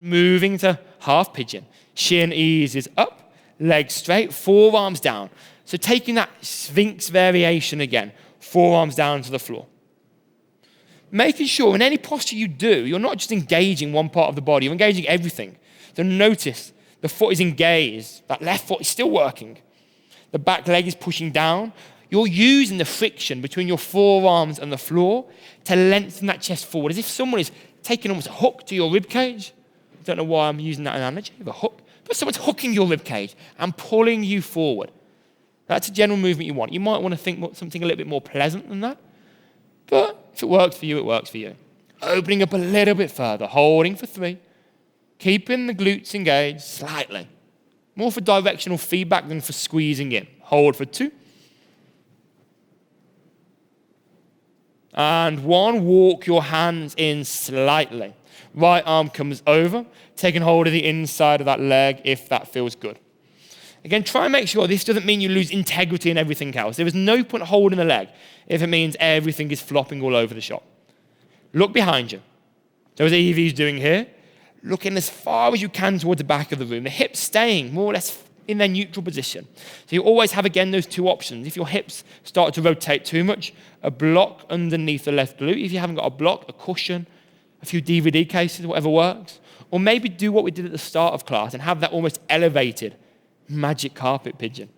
Moving to half pigeon. Shin eases up, legs straight, forearms down. So taking that Sphinx variation again, forearms down to the floor. Making sure in any posture you do, you're not just engaging one part of the body, you're engaging everything. So notice the foot is engaged, that left foot is still working. The back leg is pushing down. You're using the friction between your forearms and the floor to lengthen that chest forward, as if someone is taking almost a hook to your rib cage. I don't know why I'm using that analogy of a hook, but someone's hooking your rib cage and pulling you forward. That's a general movement you want. You might want to think something a little bit more pleasant than that, but if it works for you, it works for you. Opening up a little bit further, holding for 3, keeping the glutes engaged slightly. More for directional feedback than for squeezing in. Hold for 2. And 1, walk your hands in slightly. Right arm comes over, taking hold of the inside of that leg if that feels good. Again, try and make sure this doesn't mean you lose integrity in everything else. There is no point holding the leg if it means everything is flopping all over the shop. Look behind you. So as Evie's doing here, looking as far as you can towards the back of the room, the hips staying more or less in their neutral position. So you always have, again, those 2 options. If your hips start to rotate too much, a block underneath the left glute. If you haven't got a block, a cushion, a few DVD cases, whatever works. Or maybe do what we did at the start of class and have that almost elevated magic carpet pigeon.